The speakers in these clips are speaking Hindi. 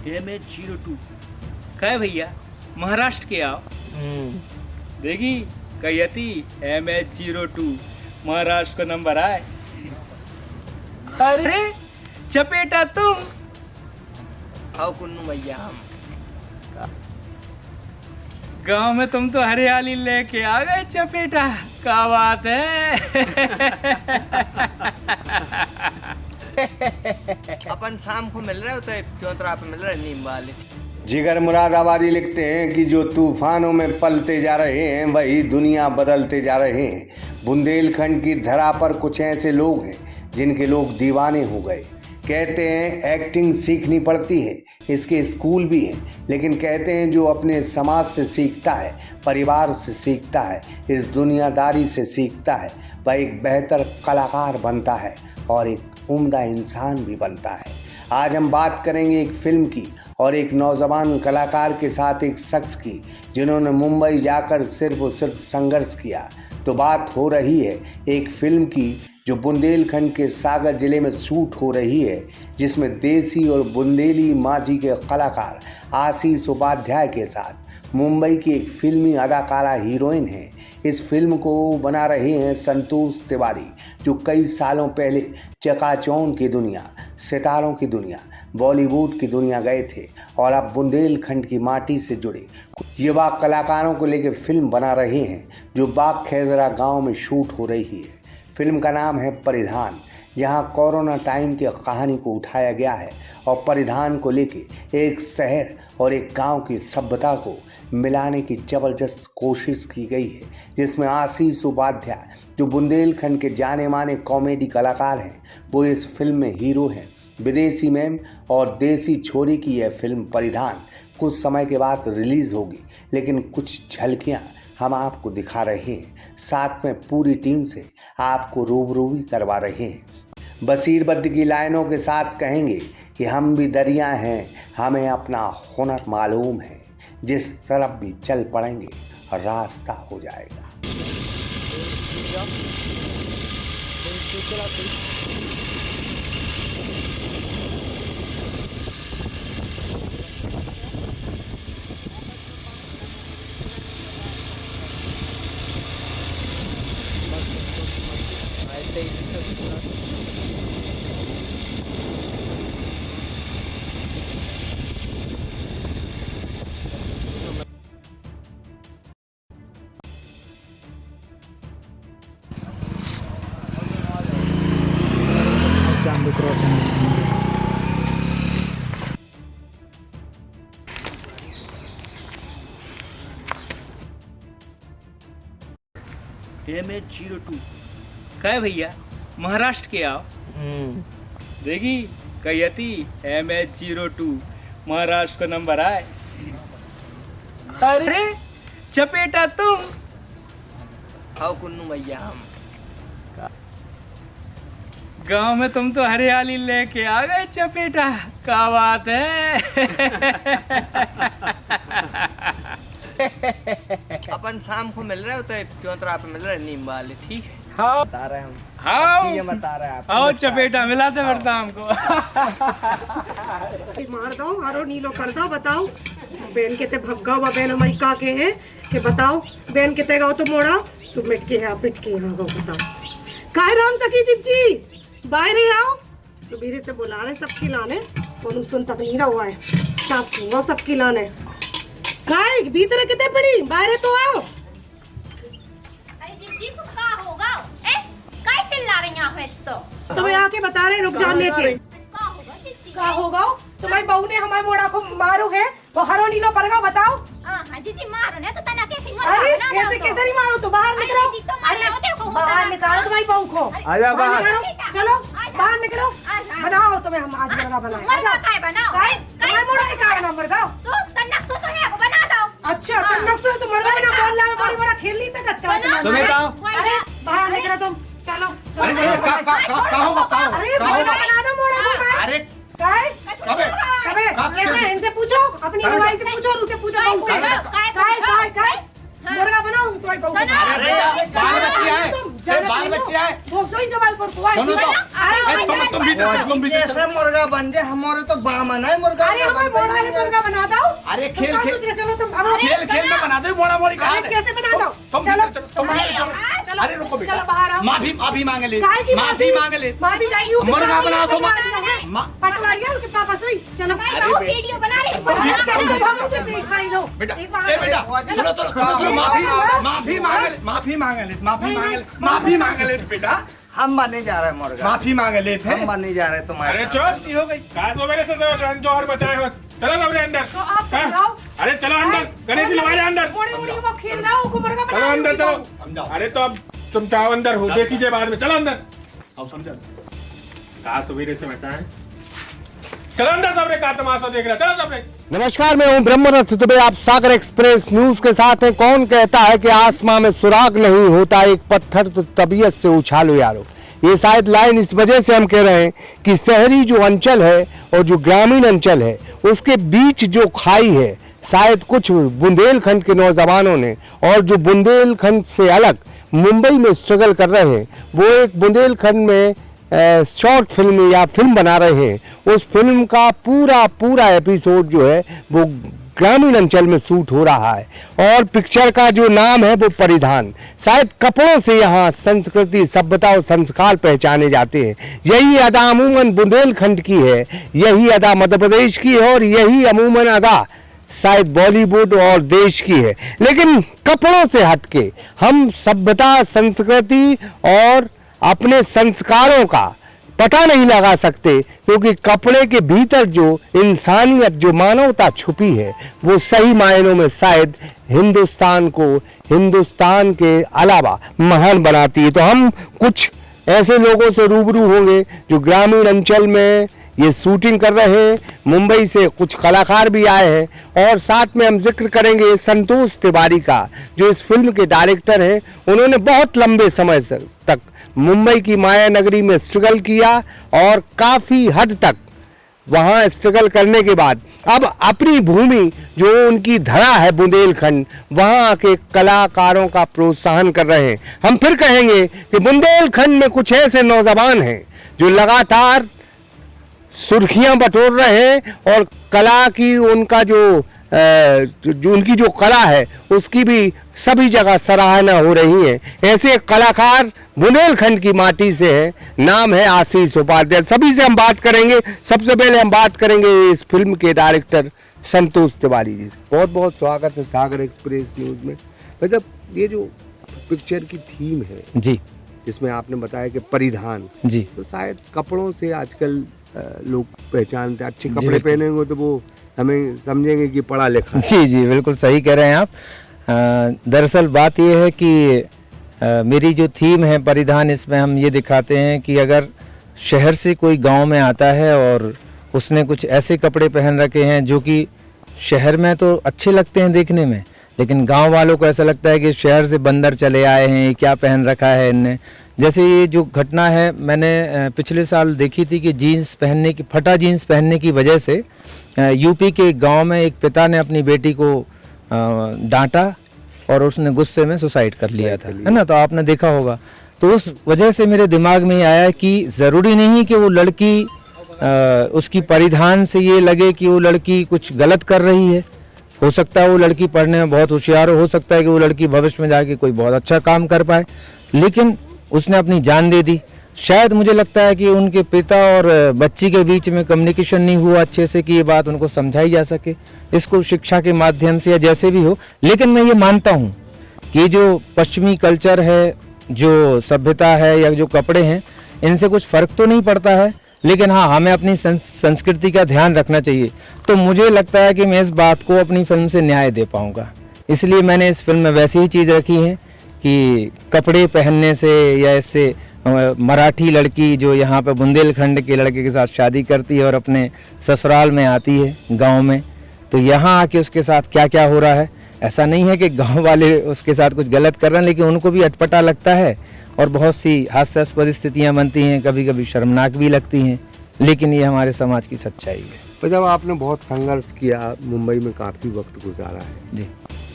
MH02 कहे भैया महाराष्ट्र के आओ देखी कहती MH02 महाराष्ट्र का नंबर आए। अरे चपेटा तुम आओ कुन्नू भैया हम गांव में तुम तो हरियाली लेके आ गए चपेटा, क्या बात है। अपन शाम को मिल रहे होते चौतरा पे मिल रहे नीम वाले। जिगर मुरादाबादी लिखते हैं कि जो तूफानों में पलते जा रहे हैं वही दुनिया बदलते जा रहे हैं। बुंदेलखंड की धरा पर कुछ ऐसे लोग हैं जिनके लोग दीवाने हो गए। कहते हैं एक्टिंग सीखनी पड़ती है, इसके स्कूल भी हैं, लेकिन कहते हैं जो अपने समाज से सीखता है, परिवार से सीखता है, इस दुनियादारी से सीखता है, वह एक बेहतर कलाकार बनता है और एक उम्दा इंसान भी बनता है। आज हम बात करेंगे एक फिल्म की और एक नौजवान कलाकार के साथ एक शख्स की जिन्होंने मुंबई जाकर सिर्फ और सिर्फ संघर्ष किया। तो बात हो रही है एक फिल्म की जो बुंदेलखंड के सागर जिले में शूट हो रही है, जिसमें देसी और बुंदेली माझी के कलाकार आशीष उपाध्याय के साथ मुंबई की एक फिल्मी अदाकारा हीरोइन है। इस फिल्म को बना रहे हैं संतोष तिवारी, जो कई सालों पहले चकाचौंध की दुनिया, सितारों की दुनिया, बॉलीवुड की दुनिया गए थे और अब बुंदेलखंड की माटी से जुड़े युवा कलाकारों को लेकर फिल्म बना रहे हैं जो बाग खेजरा गांव में शूट हो रही है। फिल्म का नाम है परिधान, जहां कोरोना टाइम की कहानी को उठाया गया है और परिधान को लेके एक शहर और एक गांव की सभ्यता को मिलाने की ज़बरदस्त कोशिश की गई है, जिसमें आशीष उपाध्याय जो बुंदेलखंड के जाने माने कॉमेडी कलाकार हैं वो इस फिल्म में हीरो हैं। विदेशी मैम और देसी छोरी की यह फिल्म परिधान कुछ समय के बाद रिलीज़ होगी, लेकिन कुछ झलकियाँ हम आपको दिखा रहे हैं, साथ में पूरी टीम से आपको रूबरू भी करवा रहे हैं। बशीर बद्र की लाइनों के साथ कहेंगे कि हम भी दरिया हैं, हमें अपना हुनर मालूम है, जिस तरफ भी चल पड़ेंगे रास्ता हो जाएगा। MH02 कहे भैया महाराष्ट्र के आओ देखी कहती MH02 महाराष्ट्र का नंबर आए। अरे चपेटा तुम आओ कुन्नू भैया हम गांव में तुम तो हरियाली लेके आ गए चपेटा, क्या बात है। अपन शाम को मिल रहे होते चौतरा पे मिल रहे नीम वाले। ठीक है हाँ बता रहे हम। हाँ ये बता रहे आप। आओ चपेटा मिलाते फिर शाम को। मार दो हारो नीलो कर दो। बताओ बेन के ते भग्गा बेन मई का के हैं कि बताओ बेन के ते गाओ तो मोड़ा सुमिट के है पिट के है बताओ काय राम सखी जिज्जी बाहर आओ। सुबीरे से बुला रहे सब खिलाने कोनो सुन तक नहीं रहा हुआ है, सब वो सब खिलाने काय भीतर कितने पड़ी बाहर तो आओ। अरे जिज्जी सुखा होगा ए काय चिल्ला रही है तो तुम्हें आके बता रहे रुक जाने चे का होगा जिज्जी का होगा। तुम्हारी बहू ने हमारे मोड़ा को मारो है वो हरो नीलो पड़ गया। बताओ हां जिज्जी मारो ने तो तना कैसे अरे कैसे कैसे नहीं मारो तो बाहर निकलो। देखो बाहर निकालो तुम्हारी बहू को, आजा बाहर निकालो। चलो बाहर निकलो। बनाओ तुम्हें हम आज मुर्गा बनाए। काय बनाओ काय मोड़ा है काय ना मुर्गा सो तन्नक सो तो है वो बना दो। अच्छा तन्नक सो तो मुर्गा बना बोल रहा है बड़ी बड़ा खेल नहीं सकता। सुनीता अरे बाहर निकलो तुम चलो। कहो अरे मुर्गा बना दो मोड़ा को। अरे काय कबे कैसे इनसे पूछो अपनी लड़ाई से पूछो और उसे पूछो बहू से काय काय मुर्गा बनाओ तुम्हारी बहू। अरे बाल बच्चे आए वो सोई जमाल पर कुआ। सुनो तो अरे तुम भी जैसे मुर्गा बन जाए, हमारे तो बामन है मुर्गा। अरे हमें मुर्गा बना दो। अरे खेल चलो तुम भागो। खेल में बना दो, बोला बोली कहा कैसे बना दो? चलो अरे रुको बेटा, चलो बाहर आओ। माफी मांगे ले, काहे की माफी मांगे ले। माफी चाहिए। मुर्गा बना दो, पटवारिया उसके पापा सोई। चलो वीडियो बना रहे बेटा ए बेटा सुनो माफी मांगे ले बेटा। हम बनने जा रहे हैं मुर्गा, माफी मांगे ले थे, हम बनने जा रहे हैं तुम्हारे। अरे चल हो गई कासो मेरे से जो और बच रहे हो। चलो सबरे अंदर। तो आप समझाओ। अरे चलो अंदर, गणेश जी हमारे अंदर। मुड़ी वो खेल रहा हूँ, मुर्गा बना। चलो अंदर चलो। अरे तो अब तुम चाहो अंदर हो, देख लीजिए बाद में। चलो अंदर। अब समझा कासो मेरे से बताएं। चलो अंदर सबरे, का तमाशा देख रहा। चलो सबरे। नमस्कार, मैं हूं ब्रह्मरथ दुबे। आप सागर एक्सप्रेस न्यूज के साथ हैं। कौन कहता है कि आसमां में सुराग नहीं होता एक पत्थर तो तबीयत से उछालो यारो। ये शायद लाइन इस वजह से हम कह रहे हैं कि शहरी जो अंचल है और जो ग्रामीण अंचल है उसके बीच जो खाई है, शायद कुछ बुंदेलखंड के नौजवानों ने और जो बुंदेलखंड से अलग मुंबई में स्ट्रगल कर रहे हैं, वो एक बुंदेलखंड में शॉर्ट फिल्म या फिल्म बना रहे हैं। उस फिल्म का पूरा एपिसोड जो है वो ग्रामीण अंचल में शूट हो रहा है और पिक्चर का जो नाम है वो परिधान। शायद कपड़ों से यहाँ संस्कृति, सभ्यता और संस्कार पहचाने जाते हैं। यही अदा अमूमन बुंदेलखंड की है, यही अदा मध्य प्रदेश की है और यही अमूमन अदा शायद बॉलीवुड और देश की है। लेकिन कपड़ों से हटके हम सभ्यता, संस्कृति और अपने संस्कारों का पता नहीं लगा सकते, क्योंकि कपड़े के भीतर जो इंसानियत, जो मानवता छुपी है वो सही मायनों में शायद हिंदुस्तान को हिंदुस्तान के अलावा महान बनाती है। तो हम कुछ ऐसे लोगों से रूबरू होंगे जो ग्रामीण अंचल में ये शूटिंग कर रहे हैं। मुंबई से कुछ कलाकार भी आए हैं और साथ में हम जिक्र करेंगे संतोष तिवारी का, जो इस फिल्म के डायरेक्टर हैं। उन्होंने बहुत लंबे समय तक मुंबई की माया नगरी में स्ट्रगल किया और काफ़ी हद तक वहाँ स्ट्रगल करने के बाद अब अपनी भूमि जो उनकी धरा है बुंदेलखंड, वहाँ के कलाकारों का प्रोत्साहन कर रहे हैं। हम फिर कहेंगे कि बुंदेलखंड में कुछ ऐसे नौजवान हैं जो लगातार सुर्खियां बटोर रहे हैं और कला की उनका जो उनकी जो कला है उसकी भी सभी जगह सराहना हो रही है। ऐसे कलाकार बुंदेलखंड की माटी से है, नाम है आशीष उपाध्याय। सभी से हम बात करेंगे। सबसे पहले हम बात करेंगे इस फिल्म के डायरेक्टर संतोष तिवारी जी। बहुत बहुत स्वागत है सागर एक्सप्रेस न्यूज में। मतलब ये जो पिक्चर की थीम है जी, जिसमें आपने बताया कि परिधान जी, तो शायद कपड़ों से आजकल लोग पहचानते, अच्छे कपड़े पहनेंगे तो वो हमें समझेंगे कि पढ़ा लिखा। जी, बिल्कुल सही कह रहे हैं आप। दरअसल बात ये है कि मेरी जो थीम है परिधान, इसमें हम ये दिखाते हैं कि अगर शहर से कोई गांव में आता है और उसने कुछ ऐसे कपड़े पहन रखे हैं जो कि शहर में तो अच्छे लगते हैं देखने में, लेकिन गांव वालों को ऐसा लगता है कि शहर से बंदर चले आए हैं, क्या पहन रखा है इनने। जैसे ये जो घटना है मैंने पिछले साल देखी थी कि फटा जीन्स पहनने की वजह से यूपी के गांव में एक पिता ने अपनी बेटी को डांटा और उसने गुस्से में सुसाइड कर लिया था, है ना। तो आपने देखा होगा। तो उस वजह से मेरे दिमाग में आया कि ज़रूरी नहीं कि वो लड़की उसकी परिधान से ये लगे कि वो लड़की कुछ गलत कर रही है। हो सकता है वो लड़की पढ़ने में बहुत होशियार हो सकता है कि वो लड़की भविष्य में जाके कोई बहुत अच्छा काम कर पाए, लेकिन उसने अपनी जान दे दी। शायद मुझे लगता है कि उनके पिता और बच्ची के बीच में कम्युनिकेशन नहीं हुआ अच्छे से कि ये बात उनको समझाई जा सके, इसको शिक्षा के माध्यम से या जैसे भी हो। लेकिन मैं ये मानता हूँ कि जो पश्चिमी कल्चर है, जो सभ्यता है या जो कपड़े हैं, इनसे कुछ फ़र्क तो नहीं पड़ता है, लेकिन हाँ, हमें अपनी संस्कृति का ध्यान रखना चाहिए। तो मुझे लगता है कि मैं इस बात को अपनी फिल्म से न्याय दे पाऊँगा, इसलिए मैंने इस फिल्म में वैसी ही चीज़ रखी है कि कपड़े पहनने से या इससे मराठी लड़की जो यहाँ पे बुंदेलखंड के लड़के के साथ शादी करती है और अपने ससुराल में आती है गांव में, तो यहाँ आके उसके साथ क्या क्या हो रहा है। ऐसा नहीं है कि गांव वाले उसके साथ कुछ गलत कर रहे हैं, लेकिन उनको भी अटपटा लगता है और बहुत सी हास्यास्पद स्थितियाँ बनती हैं, कभी कभी शर्मनाक भी लगती हैं, लेकिन ये हमारे समाज की सच्चाई है। तो जब आपने बहुत संघर्ष किया, मुंबई में काफ़ी वक्त गुजारा है जी,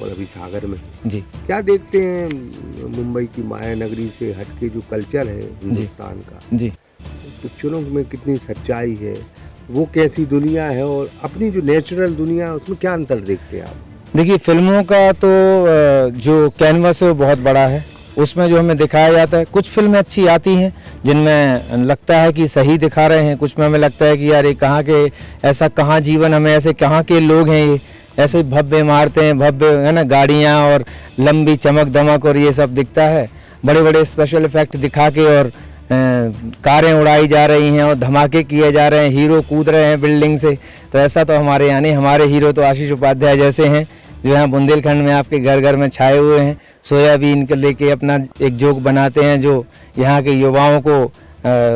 और अभी सागर में जी, क्या देखते हैं मुंबई की माया नगरी से हटके जो कल्चर है हिंदुस्तान का, जी, पिक्चरों में कितनी सच्चाई है, वो कैसी दुनिया है और अपनी जो नेचुरल दुनिया है उसमें क्या अंतर देखते हैं आप? देखिए, फिल्मों का तो जो कैनवस है वो बहुत बड़ा है, उसमें जो हमें दिखाया जाता है, कुछ फिल्में अच्छी आती हैं जिनमें लगता है कि सही दिखा रहे हैं, कुछ में हमें लगता है कि यार ये कहाँ के, ऐसा कहाँ जीवन, हमें ऐसे कहाँ के लोग हैं, ये ऐसे भव्य इमारतें हैं, भव्य है ना गाड़ियाँ और लंबी चमक दमक और ये सब दिखता है, बड़े बड़े स्पेशल इफेक्ट दिखा के और कारें उड़ाई जा रही हैं और धमाके किए जा रहे हैं, हीरो कूद रहे हैं बिल्डिंग से। तो ऐसा तो हमारे यहाँ नहीं, हमारे हीरो तो आशीष उपाध्याय जैसे हैं जो यहाँ बुंदेलखंड में आपके घर घर में छाए हुए हैं। सोयाबीन को लेके अपना एक जोक बनाते हैं जो यहाँ के युवाओं को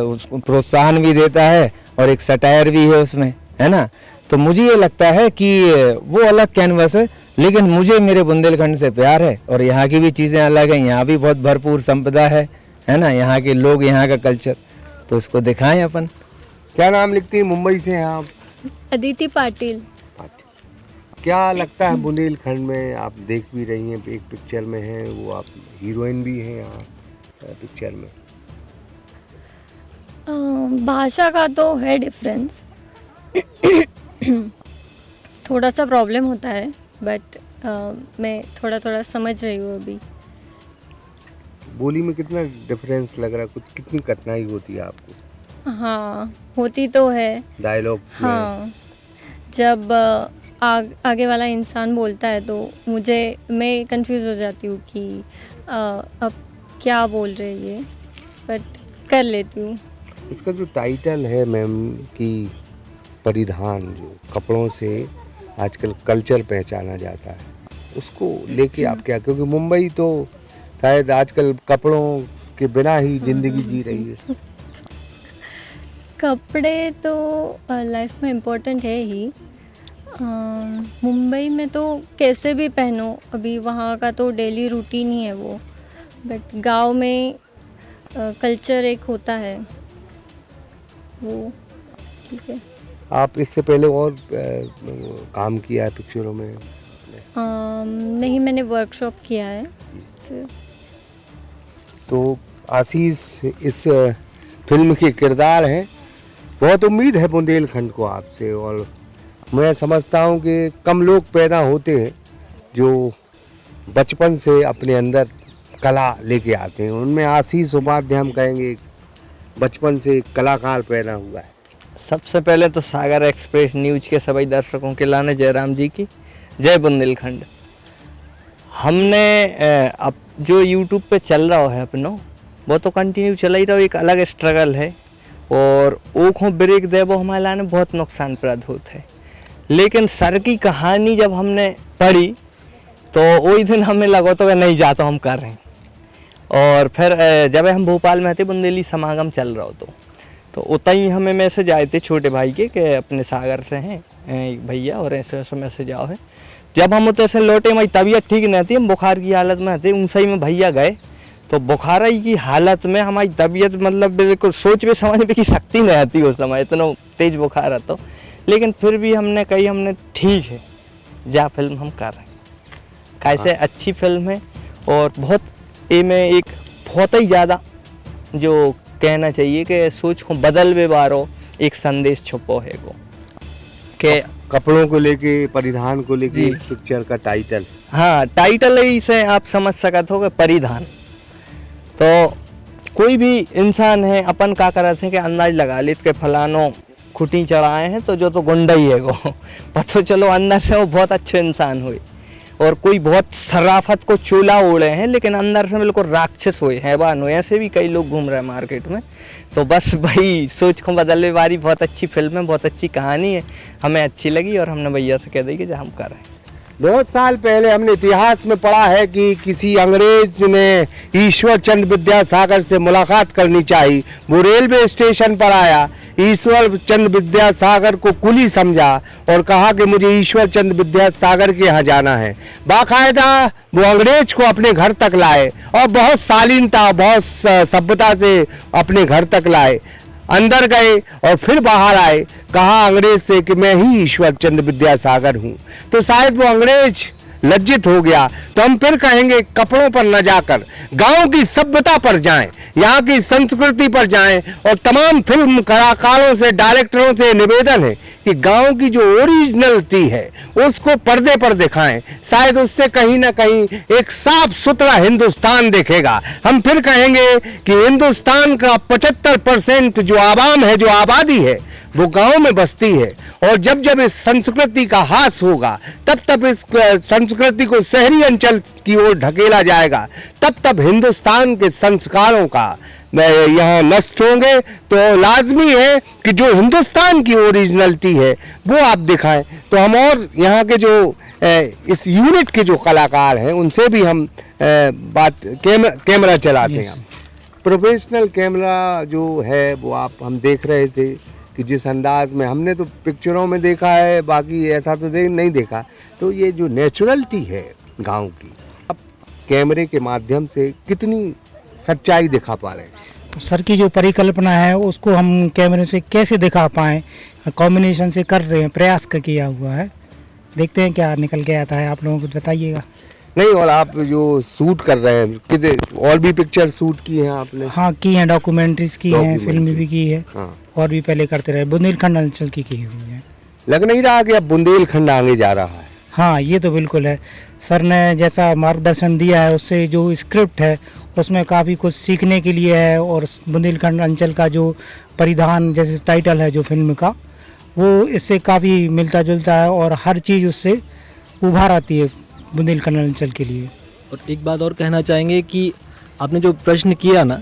उसको प्रोत्साहन भी देता है और एक सटायर भी है उसमें, है ना। तो मुझे ये लगता है कि वो अलग कैनवस है, लेकिन मुझे मेरे बुंदेलखंड से प्यार है और यहाँ की भी चीज़ें अलग हैं, यहाँ भी बहुत भरपूर संपदा है ना, यहाँ के लोग, यहाँ का कल्चर, तो इसको दिखाएं अपन। क्या नाम लिखती है? मुंबई से हैं आप? अदिति पाटिल। क्या लगता है बुंदेलखंड में, आप देख भी रही हैं, एक पिक्चर में हैं वो, आप हीरोइन भी हैं यहाँ पिक्चर में। भाषा का तो है डिफरेंस, थोड़ा सा प्रॉब्लम होता है, बट मैं थोड़ा थोड़ा समझ रही हूँ अभी। बोली में कितना डिफरेंस लग रहा है, कुछ कितनी कठिनाई होती है आपको? हाँ, होती तो है। डायलॉग? हाँ, जब आगे वाला इंसान बोलता है तो मैं कंफ्यूज हो जाती हूँ कि अब क्या बोल रही है, बट कर लेती हूँ। इसका जो टाइटल है मैम कि परिधान, जो कपड़ों से आजकल कल्चर पहचाना जाता है, उसको लेके आप क्या, क्योंकि मुंबई तो शायद आजकल कपड़ों के बिना ही जिंदगी जी रही है। कपड़े तो लाइफ में इम्पोर्टेंट है ही। मुंबई में तो कैसे भी पहनो, अभी वहाँ का तो डेली रूटीन ही है वो, बट गांव में कल्चर एक होता है वो, ठीक है। आप इससे पहले और काम किया है पिक्चरों में? नहीं, मैंने वर्कशॉप किया है सिर्फ। तो आशीष इस फिल्म के किरदार हैं, बहुत उम्मीद है बुंदेलखंड को आपसे, और मैं समझता हूँ कि कम लोग पैदा होते हैं जो बचपन से अपने अंदर कला लेके आते हैं, उनमें आशीष उपाध्याय हम कहेंगे बचपन से कलाकार पैदा हुआ है। सबसे पहले तो सागर एक्सप्रेस न्यूज के सभी दर्शकों के लाने जयराम जी की जय बुंदेलखंड। हमने अब जो यूट्यूब पे चल रहा है अपनो, वो तो कंटिन्यू चला ही रहा, एक अलग स्ट्रगल है और ओखों ब्रेक दे वो हमारे लाने बहुत नुकसानप्रद होता है। लेकिन सर की कहानी जब हमने पढ़ी तो वही दिन हमें लगा तो नहीं जाता हम कर रहे हैं, और फिर जब हम भोपाल में थे बुंदेली समागम चल रहा हो तो उतना ही हमें मैसेज आए थे छोटे भाई के कि अपने सागर से हैं भैया और ऐसे ऐसे मैसेज आओ है। जब हम उतने से लौटे हमारी तबीयत ठीक नहीं थी, हम बुखार की हालत में थे, उन सही में भैया गए तो बुखार की हालत में हमारी तबीयत मतलब बिल्कुल सोच भी समझ की शक्ति नहीं आती उस समय, इतना तेज बुखार आता। लेकिन फिर भी हमने कही हमने ठीक है जा फिल्म हम कर रहे हैं, कैसे अच्छी फिल्म है और बहुत में एक बहुत ही ज़्यादा जो कहना चाहिए कि सोच को बदल भी बारो एक संदेश छुपो है वो कि कपड़ों को लेके, परिधान को लेके पिक्चर का टाइटल। हाँ, टाइटल ही से आप समझ सकते हो कि परिधान। तो कोई भी इंसान है अपन क्या करते हैं कि अंदाज लगा लेते कि फलानो खुटी चढ़ाए हैं तो जो तो गुंडा ही है वो, पता चलो अंदर से वो बहुत अच्छे इंसान हुए, और कोई बहुत शराफत को चूल्हा ओढ़े हैं लेकिन अंदर से बिल्कुल राक्षस हुए हैवान हुए, ऐसे भी कई लोग घूम रहे हैं मार्केट में। तो बस भाई सोच को बदलने वाली बहुत अच्छी फिल्म है, बहुत अच्छी कहानी है, हमें अच्छी लगी और हमने भैया से कह दी कि जो हम कर रहे हैं। बहुत साल पहले हमने इतिहास में पढ़ा है कि किसी अंग्रेज ने ईश्वर चंद्र विद्यासागर से मुलाकात करनी चाहिए। वो रेलवे स्टेशन पर आया, ईश्वर चंद्र विद्यासागर को कुली समझा और कहा कि मुझे ईश्वर चंद्र विद्यासागर के यहाँ जाना है। बाकायदा वो अंग्रेज को अपने घर तक लाए और बहुत शालीनता, बहुत सभ्यता से अपने घर तक लाए। अंदर गए और फिर बाहर आए, कहा अंग्रेज से कि मैं ही ईश्वर चंद्र विद्यासागर हूँ। तो शायद वो अंग्रेज लज्जित हो गया तो हम फिर कहेंगे कपड़ों पर न जाकर गांव की सभ्यता पर जाएं, यहाँ की संस्कृति पर जाएं। और तमाम फिल्म कलाकारों से, डायरेक्टरों से निवेदन है कि गांव की जो ओरिजिनलिटी है उसको पर्दे पर दिखाएं। शायद उससे कहीं ना कहीं एक साफ सुथरा हिंदुस्तान दिखेगा। हम फिर कहेंगे कि हिंदुस्तान का 75% जो आवाम है, जो आबादी है, वो गांव में बसती है। और जब जब इस संस्कृति का ह्रास होगा, तब तब इस संस्कृति को शहरी अंचल की ओर ढकेला जाएगा, तब तब हिंदुस्तान के संस्कारों का यहाँ नष्ट होंगे। तो लाजमी है कि जो हिंदुस्तान की ओरिजिनलिटी है वो आप दिखाएं। तो हम और यहाँ के जो इस यूनिट के जो कलाकार हैं उनसे भी हम कैमरा चलाते हैं। प्रोफेशनल कैमरा जो है वो हम देख रहे थे कि जिस अंदाज में हमने तो पिक्चरों में देखा है, बाकी ऐसा तो नहीं देखा। तो ये जो नेचुरलिटी है गांव की, अब कैमरे के माध्यम से कितनी सच्चाई दिखा पा रहे हैं? सर की जो परिकल्पना है उसको हम कैमरे से कैसे दिखा पाएँ, कॉम्बिनेशन से कर रहे हैं, प्रयास का किया हुआ है। देखते हैं क्या निकल के आता है, आप लोगों को बताइएगा। नहीं, और आप जो शूट कर रहे हैं, कितने और भी पिक्चर शूट की हैं आपने? हाँ, की हैं, डॉक्यूमेंट्रीज की हैं, फिल्म भी की है। हाँ। और भी पहले करते रहे, बुंदेलखंड अंचल की हुई है। लग नहीं रहा कि अब बुंदेलखंड आगे जा रहा है? हाँ, ये तो बिल्कुल है। सर ने जैसा मार्गदर्शन दिया है उससे जो स्क्रिप्ट है उसमें काफ़ी कुछ सीखने के लिए है। और बुंदेलखंड अंचल का जो परिधान जैसे टाइटल है जो फिल्म का, वो इससे काफ़ी मिलता जुलता है और हर चीज़ उससे उभार आती है बुंदेलखंड अंचल के लिए। और एक बात और कहना चाहेंगे कि आपने जो प्रश्न किया ना,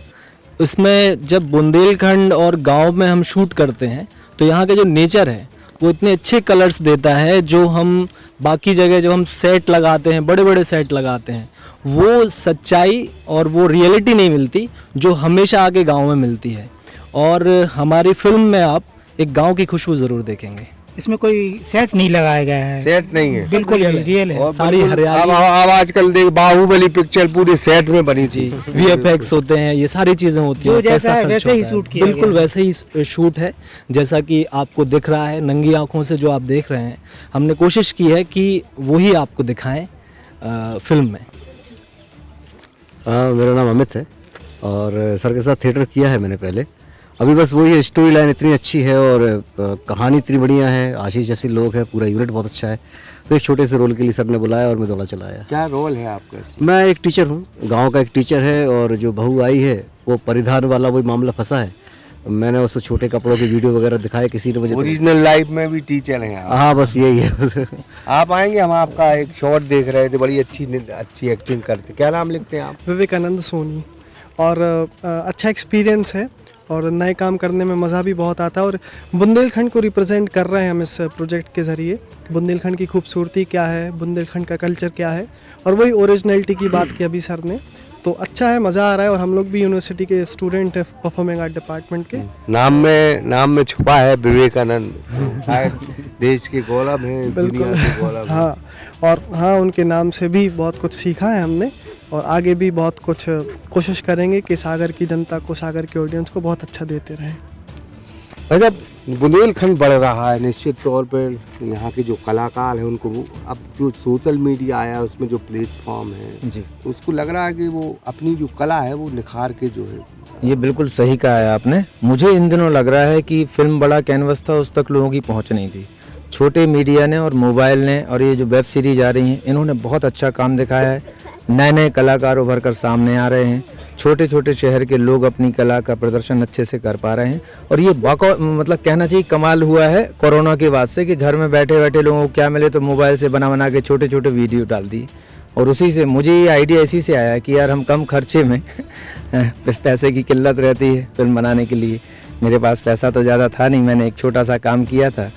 उसमें जब बुंदेलखंड और गांव में हम शूट करते हैं तो यहाँ का जो नेचर है वो इतने अच्छे कलर्स देता है, जो हम बाकी जगह जब हम सेट लगाते हैं, बड़े बड़े सेट लगाते हैं, वो सच्चाई और वो रियलिटी नहीं मिलती जो हमेशा आके गांव में मिलती है। और हमारी फिल्म में आप एक गांव की खुशबू ज़रूर देखेंगे। इसमें कोई सेट नहीं लगाया गया है, सेट नहीं है, बिल्कुल रियल है। सारी हरियाली। अब आजकल देख, बाहुबली पिक्चर पूरे सेट में बनी थी। VFX होते हैं, ये सारी चीज़ें होती हैं। जो जैसा है वैसे ही शूट किया, बिल्कुल वैसे ही शूट है जैसा कि आपको दिख रहा है नंगी आंखों से। जो आप देख रहे हैं, हमने कोशिश की है कि वही आपको दिखाएं फिल्म में। मेरा नाम अमित है और सर के साथ थिएटर किया है मैंने पहले। अभी बस वही है, स्टोरी लाइन इतनी अच्छी है और कहानी इतनी बढ़िया है, आशीष जैसे लोग हैं, पूरा यूनिट बहुत अच्छा है। तो एक छोटे से रोल के लिए सर ने बुलाया और मैं दौड़ा चला आया। क्या रोल है आपका? मैं एक टीचर हूँ, गांव का एक टीचर है। और जो बहू आई है वो परिधान वाला वही मामला फंसा है। मैंने उसको छोटे कपड़ों की वीडियो वगैरह दिखाए, किसी ने मुझे। ओरिजिनल लाइफ में भी टीचर हैं आप? हाँ, बस यही है। आप आएंगे, हम आपका एक शॉट देख रहे थे, बड़ी अच्छी एक्टिंग करते। क्या नाम लिखते हैं आप? विवेकानंद सोनी। और अच्छा एक्सपीरियंस है और नए काम करने में मज़ा भी बहुत आता है। और बुंदेलखंड को रिप्रेजेंट कर रहे हैं हम इस प्रोजेक्ट के ज़रिए। बुंदेलखंड की खूबसूरती क्या है, बुंदेलखंड का कल्चर क्या है, और वही ओरिजिनलिटी की बात की अभी सर ने। तो अच्छा है, मज़ा आ रहा है। और हम लोग भी यूनिवर्सिटी के स्टूडेंट है, परफॉर्मिंग आर्ट डिपार्टमेंट के। नाम में छुपा है विवेकानंद, शायद देश के गौरव हैं, दुनिया के गौरव। हाँ, और हाँ, उनके नाम से भी बहुत कुछ सीखा है हमने और आगे भी बहुत कुछ कोशिश करेंगे कि सागर की जनता को, सागर के ऑडियंस को बहुत अच्छा देते रहें। अच्छा, बुंदेलखंड बढ़ रहा है निश्चित तौर पर। यहाँ के जो कलाकार हैं उनको अब जो सोशल मीडिया आया है उसमें जो प्लेटफॉर्म है जी, उसको लग रहा है कि वो अपनी जो कला है वो निखार के जो है। ये बिल्कुल सही कहा है आपने। मुझे इन दिनों लग रहा है कि फिल्म बड़ा कैनवस था, उस तक लोगों की पहुँच नहीं थी। छोटे मीडिया ने और मोबाइल ने और ये जो वेब सीरीज आ रही हैं, इन्होंने बहुत अच्छा काम दिखाया है। नए नए कलाकार उभर कर सामने आ रहे हैं। छोटे छोटे शहर के लोग अपनी कला का प्रदर्शन अच्छे से कर पा रहे हैं। और ये मतलब कहना चाहिए कमाल हुआ है कोरोना के बाद से कि घर में बैठे बैठे लोगों को क्या मिले तो मोबाइल से बना के छोटे छोटे वीडियो डाल दिए। और उसी से मुझे ये आइडिया इसी से आया कि यार हम कम खर्चे में पैसे की किल्लत रहती है फिल्म बनाने के लिए। मेरे पास पैसा तो ज़्यादा था नहीं, मैंने एक छोटा सा काम किया था।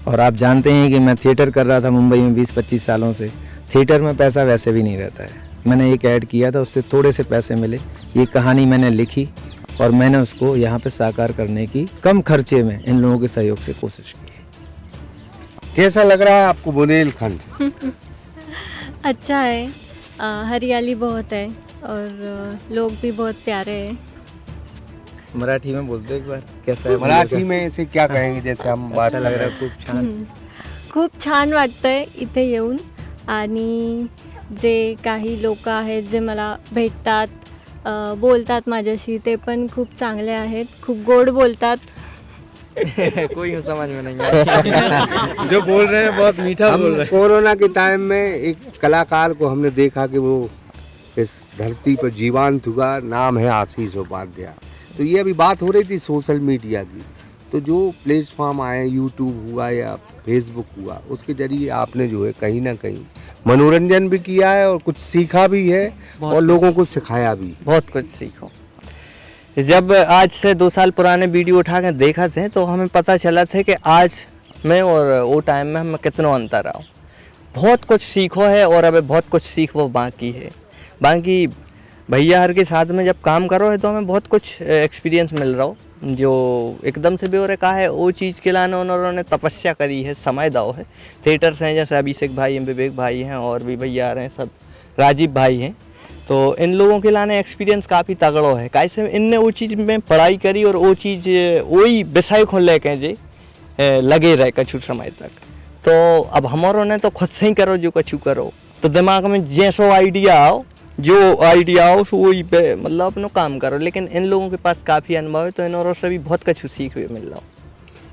और आप जानते हैं कि मैं थिएटर कर रहा था मुंबई में 20-25 सालों से। थिएटर में पैसा वैसे भी नहीं रहता है। मैंने एक ऐड किया था, उससे थोड़े से पैसे मिले। ये कहानी मैंने लिखी और मैंने उसको यहाँ पे साकार करने की कम खर्चे में इन लोगों के सहयोग से कोशिश की। कैसा लग रहा है आपको बुंदेलखंड? अच्छा है, हरियाली बहुत है और लोग भी बहुत प्यारे हैं। मराठी में बोलते एक बार, कैसा है? मराठी में इसे क्या कहेंगे? जैसे हम बात लग रहा है, खूप छान वाटतंय इथे येऊन आणि जे काही लोक आहेत जे मला भेटतात, बोलतात माझ्याशी, ते पण खूप चांगले आहेत, खूप गोड बोलतात. कोई समझ में नहीं आया. जो बोल रहे हैं बहुत मीठा बोल रहे हैं. कोरोना के टाइम में एक कलाकार को हमने देखा कि वो इस धरती पर जीवंत हुआ, नाम है आशीष उपाध्याय. तो ये अभी बात हो रही थी सोशल मीडिया की, तो जो प्लेटफॉर्म आए, यूट्यूब हुआ या फेसबुक हुआ, उसके जरिए आपने जो है कहीं ना कहीं मनोरंजन भी किया है और कुछ सीखा भी है और लोगों को सिखाया भी. बहुत कुछ सीखो. जब आज से 2 साल पुराने वीडियो उठा के देखा थे तो हमें पता चला था कि आज में और वो टाइम में हमें कितना अंतर आओ. बहुत कुछ सीखो है और अभी बहुत कुछ सीखो बाकी है. बाकी भैया हर के साथ में जब काम करो है तो हमें बहुत कुछ एक्सपीरियंस मिल रहा हो, जो एकदम से भी हो रखा है. वो चीज़ के लाने उन्होंने तपस्या करी है, समय दाओ है. थिएटर्स हैं जैसे अभिषेक भाई हैं, विवेक भाई हैं, और भी भैया आ रहे हैं, सब राजीव भाई हैं. तो इन लोगों के लाने एक्सपीरियंस काफ़ी तगड़ो है. कैसे इनने वो चीज़ में पढ़ाई करी और वो चीज़ वही विषय को लेके जे लगे रहे कछु समय तक. तो अब हमारों ने तो खुद से ही करो जो कछु करो, तो दिमाग में जैसो आइडिया आओ, जो आइडिया हो सो वही पे मतलब अपना काम करो. लेकिन इन लोगों के पास काफ़ी अनुभव है तो इन से भी बहुत कुछ सीख मिल रहा हो.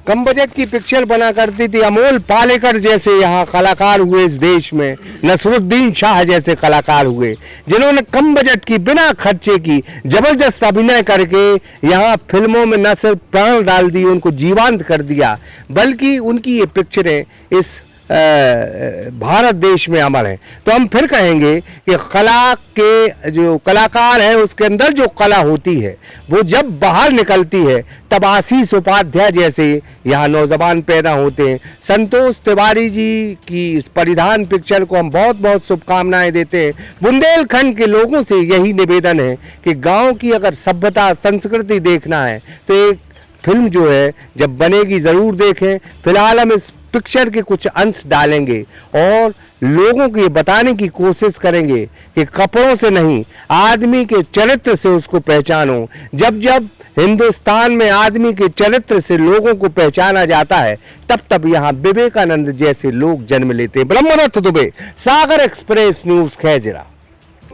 कम बजट की पिक्चर बना करती थी. अमोल पालेकर जैसे यहाँ कलाकार हुए इस देश में, नसरुद्दीन शाह जैसे कलाकार हुए, जिन्होंने कम बजट की बिना खर्चे की जबरदस्त अभिनय करके यहाँ फिल्मों में न सिर्फ प्राण डाल दिए, उनको जीवंत कर दिया, बल्कि उनकी ये पिक्चरें इस भारत देश में अमर है. तो हम फिर कहेंगे कि कला के जो कलाकार है उसके अंदर जो कला होती है वो जब बाहर निकलती है तब आशीष उपाध्याय जैसे यहाँ नौजवान पैदा होते हैं. संतोष तिवारी जी की इस परिधान पिक्चर को हम बहुत बहुत शुभकामनाएं देते हैं. बुंदेलखंड के लोगों से यही निवेदन है कि गांव की अगर सभ्यता संस्कृति देखना है तो एक फिल्म जो है जब बनेगी ज़रूर देखें. फिलहाल हम इस पिक्चर के कुछ अंश डालेंगे और लोगों को ये बताने की कोशिश करेंगे कि कपड़ों से नहीं, आदमी के चरित्र से उसको पहचानो. जब जब हिंदुस्तान में आदमी के चरित्र से लोगों को पहचाना जाता है तब तब यहाँ विवेकानंद जैसे लोग जन्म लेते हैं. ब्रह्मदत्त दुबे, सागर एक्सप्रेस न्यूज़, खैजरा.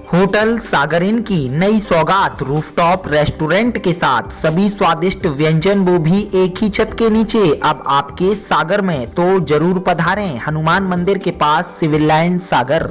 होटल सागर इन की नई सौगात रूफटॉप रेस्टोरेंट के साथ सभी स्वादिष्ट व्यंजन वो भी एक ही छत के नीचे अब आपके सागर में. तो जरूर पधारें हनुमान मंदिर के पास, सिविल लाइन, सागर.